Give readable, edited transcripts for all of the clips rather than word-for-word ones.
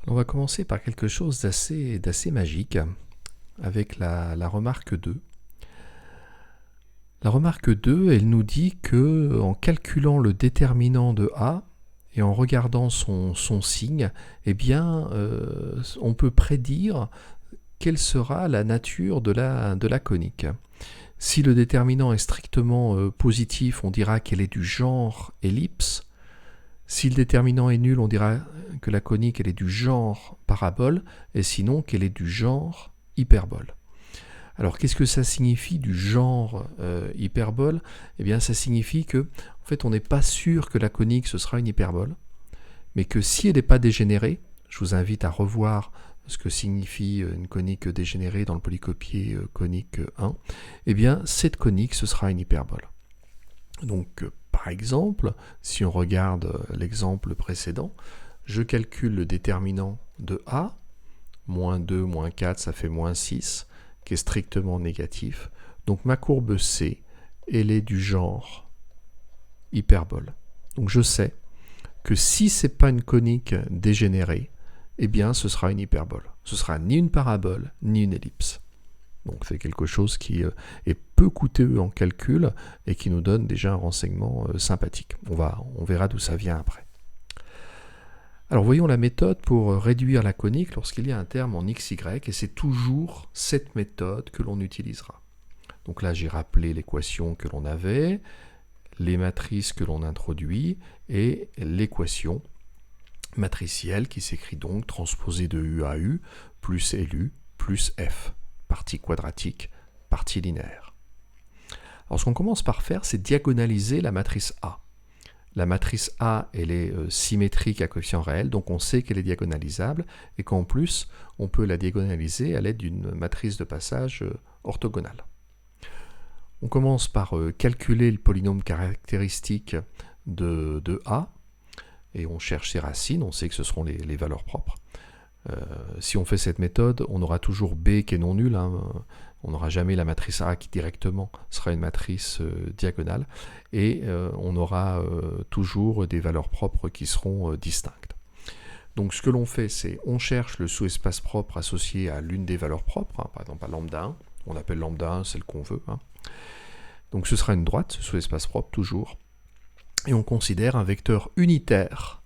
On va commencer par quelque chose d'assez magique avec la remarque 2. La remarque 2, elle nous dit que en calculant le déterminant de A et en regardant son signe, eh bien, on peut prédire quelle sera la nature de la conique. Si le déterminant est strictement positif, on dira qu'elle est du genre ellipse. Si le déterminant est nul, on dira que la conique elle est du genre parabole, et sinon qu'elle est du genre hyperbole. Alors qu'est-ce que ça signifie du genre hyperbole ? Eh bien ça signifie que en fait on n'est pas sûr que la conique ce sera une hyperbole, mais que si elle n'est pas dégénérée, je vous invite à revoir ce que signifie une conique dégénérée dans le polycopier conique 1, eh bien cette conique ce sera une hyperbole. Donc par exemple, si on regarde l'exemple précédent, je calcule le déterminant de A, moins 2, moins 4, ça fait moins 6, qui est strictement négatif. Donc ma courbe C, elle est du genre hyperbole. Donc je sais que si ce n'est pas une conique dégénérée, eh bien ce sera une hyperbole. Ce sera ni une parabole, ni une ellipse. Donc c'est quelque chose qui est peu coûteux en calcul et qui nous donne déjà un renseignement sympathique. On verra d'où ça vient après. Alors voyons la méthode pour réduire la conique lorsqu'il y a un terme en xy, et c'est toujours cette méthode que l'on utilisera. Donc là j'ai rappelé l'équation que l'on avait, les matrices que l'on introduit et l'équation matricielle qui s'écrit donc transposée de U à U plus LU plus F. Partie quadratique, partie linéaire. Alors ce qu'on commence par faire, c'est diagonaliser la matrice A. La matrice A, elle est symétrique à coefficient réel, donc on sait qu'elle est diagonalisable, et qu'en plus, on peut la diagonaliser à l'aide d'une matrice de passage orthogonale. On commence par calculer le polynôme caractéristique de A, et on cherche ses racines, on sait que ce seront les valeurs propres. Si on fait cette méthode, on aura toujours B qui est non nul, on n'aura jamais la matrice A qui directement sera une matrice diagonale, et on aura toujours des valeurs propres qui seront distinctes. Donc ce que l'on fait, c'est on cherche le sous-espace propre associé à l'une des valeurs propres, par exemple à lambda 1, on appelle lambda 1 celle qu'on veut. Donc ce sera une droite, ce sous-espace propre toujours, et on considère un vecteur unitaire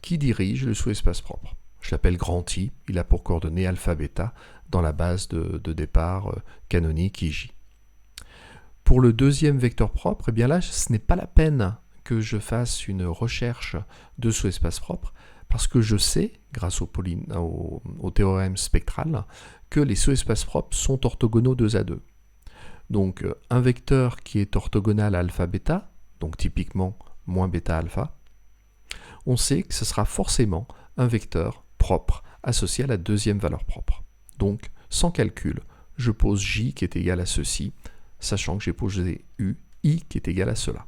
qui dirige le sous-espace propre. Je l'appelle grand I, il a pour coordonnées alpha bêta dans la base de départ canonique IJ. Pour le deuxième vecteur propre, eh bien là, ce n'est pas la peine que je fasse une recherche de sous-espace propre, parce que je sais, grâce au théorème spectral, que les sous-espaces propres sont orthogonaux 2 à 2. Donc un vecteur qui est orthogonal à alpha bêta, donc typiquement moins bêta alpha, on sait que ce sera forcément un vecteur propre associé à la deuxième valeur propre. Donc, sans calcul, je pose J qui est égal à ceci, sachant que j'ai posé I qui est égal à cela.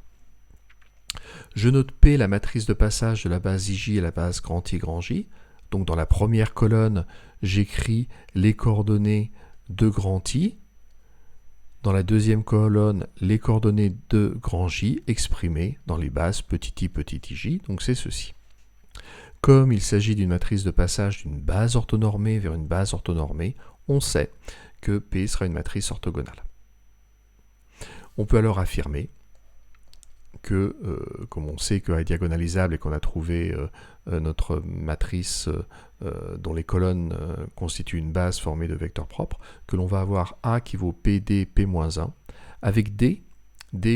Je note P, la matrice de passage de la base IJ à la base grand I, grand J. Donc, dans la première colonne, j'écris les coordonnées de grand I. Dans la deuxième colonne, les coordonnées de grand J exprimées dans les bases petit ij, donc c'est ceci. Comme il s'agit d'une matrice de passage d'une base orthonormée vers une base orthonormée, on sait que P sera une matrice orthogonale. On peut alors affirmer que, comme on sait qu'A est diagonalisable et qu'on a trouvé notre matrice dont les colonnes constituent une base formée de vecteurs propres, que l'on va avoir A qui vaut PD P-1, avec D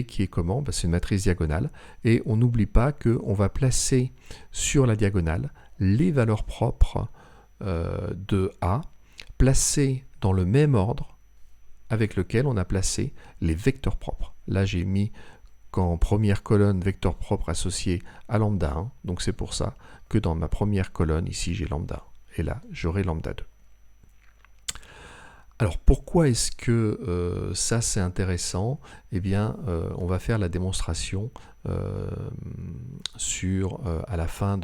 qui est comment ? C'est une matrice diagonale, et on n'oublie pas qu'on va placer sur la diagonale les valeurs propres de A, placées dans le même ordre avec lequel on a placé les vecteurs propres. Là, j'ai mis qu'en première colonne, vecteur propre associé à lambda 1, donc c'est pour ça que dans ma première colonne, ici, j'ai lambda 1, et là, j'aurai lambda 2. Alors pourquoi est-ce que ça c'est intéressant ? Eh bien, on va faire la démonstration à la fin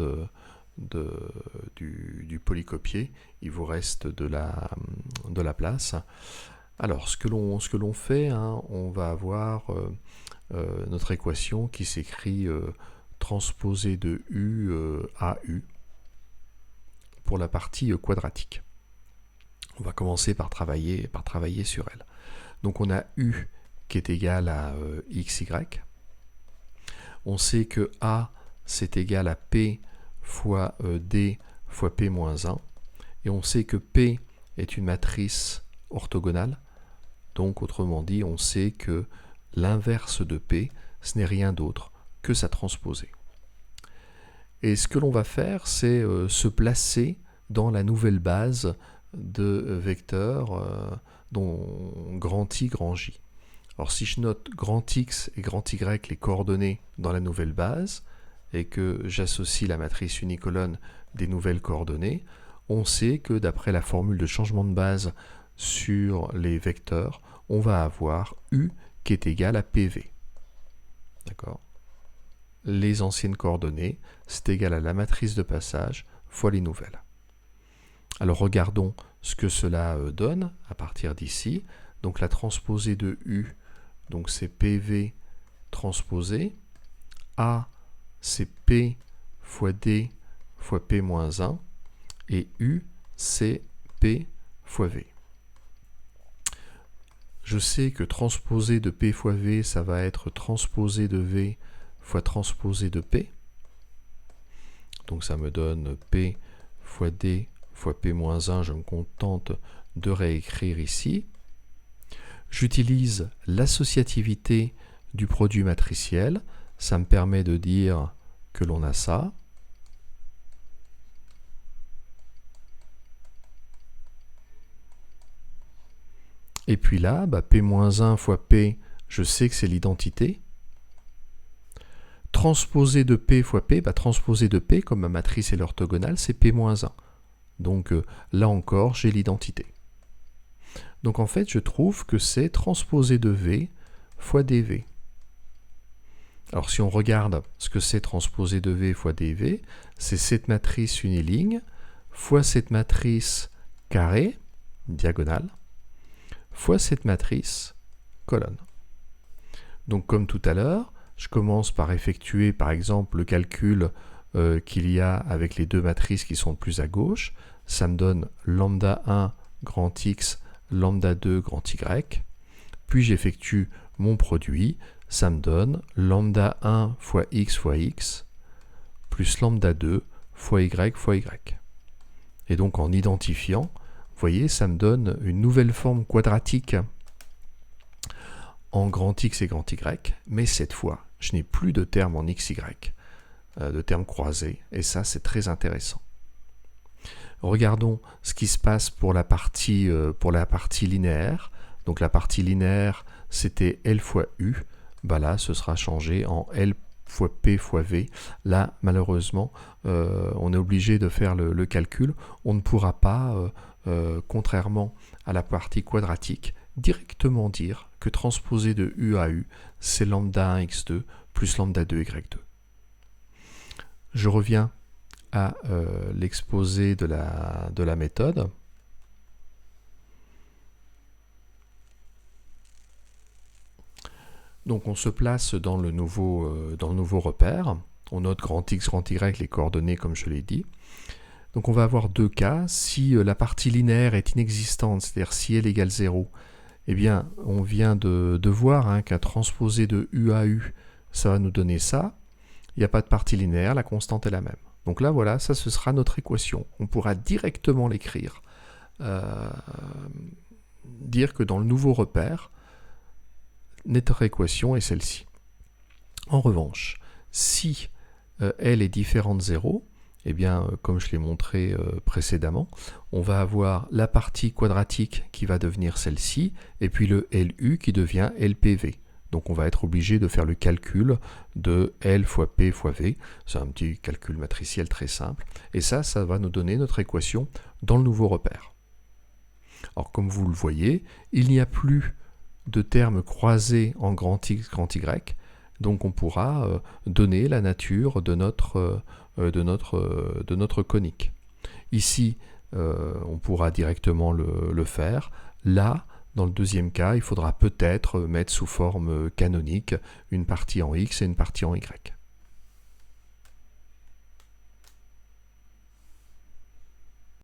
du polycopier. Il vous reste de la place. Alors ce que l'on fait, on va avoir notre équation qui s'écrit transposée de U à U pour la partie quadratique. On va commencer par travailler sur elle. Donc on a U qui est égal à xy. On sait que A c'est égal à P fois D fois P moins 1. Et on sait que P est une matrice orthogonale. Donc autrement dit, on sait que l'inverse de P, ce n'est rien d'autre que sa transposée. Et ce que l'on va faire, c'est se placer dans la nouvelle base de vecteurs dont grand I, grand J. Alors si je note grand X et grand Y, les coordonnées dans la nouvelle base, et que j'associe la matrice unicolone des nouvelles coordonnées, on sait que d'après la formule de changement de base sur les vecteurs, on va avoir U qui est égal à PV. D'accord ? Les anciennes coordonnées, c'est égal à la matrice de passage fois les nouvelles. Alors regardons ce que cela donne à partir d'ici. Donc la transposée de U, donc c'est PV transposé. A, c'est P fois D fois P moins 1. Et U, c'est P fois V. Je sais que transposé de P fois V, ça va être transposé de V fois transposé de P. Donc ça me donne P fois D fois P moins 1. Je me contente de réécrire ici. J'utilise l'associativité du produit matriciel. Ça me permet de dire que l'on a ça. Et puis là, P-1 fois P, je sais que c'est l'identité. Transposé de P fois P, transposé de P, comme ma matrice est l'orthogonale, c'est P-1. Donc là encore, j'ai l'identité. Donc en fait, je trouve que c'est transposé de V fois dV. Alors si on regarde ce que c'est transposé de V fois dV, c'est cette matrice uniligne fois cette matrice carrée, diagonale, fois cette matrice colonne. Donc comme tout à l'heure, je commence par effectuer par exemple le calcul qu'il y a avec les deux matrices qui sont le plus à gauche. Ça me donne lambda 1 grand X, lambda 2 grand Y. Puis j'effectue mon produit. Ça me donne lambda 1 fois X plus lambda 2 fois Y. Et donc en identifiant, vous voyez, ça me donne une nouvelle forme quadratique en grand X et grand Y, mais cette fois, je n'ai plus de termes en XY, de termes croisés, et ça, c'est très intéressant. Regardons ce qui se passe pour la partie linéaire. Donc la partie linéaire, c'était L fois U. Là, ce sera changé en L fois P fois V. Là, malheureusement, on est obligé de faire le calcul. On ne pourra pas, contrairement à la partie quadratique, directement dire que transposé de U à U, c'est lambda 1 x2 plus lambda 2 y2. Je reviens à l'exposé de la méthode. Donc on se place dans le nouveau repère. On note grand X, grand Y, les coordonnées comme je l'ai dit. Donc on va avoir deux cas. Si la partie linéaire est inexistante, c'est-à-dire si L égale 0, eh bien on vient de voir qu'un transposé de U à U, ça va nous donner ça. Il n'y a pas de partie linéaire, la constante est la même. Donc là voilà, ça ce sera notre équation. On pourra directement l'écrire. Dire que dans le nouveau repère, notre équation est celle-ci. En revanche, si L est différent de 0, eh bien, comme je l'ai montré précédemment, on va avoir la partie quadratique qui va devenir celle-ci, et puis le LU qui devient LPV. Donc on va être obligé de faire le calcul de L fois P fois V. C'est un petit calcul matriciel très simple. Et ça va nous donner notre équation dans le nouveau repère. Alors comme vous le voyez, il n'y a plus de termes croisés en grand X, grand Y. Donc on pourra donner la nature de notre conique. Ici, on pourra directement le faire. Là, dans le deuxième cas, il faudra peut-être mettre sous forme canonique une partie en X et une partie en Y.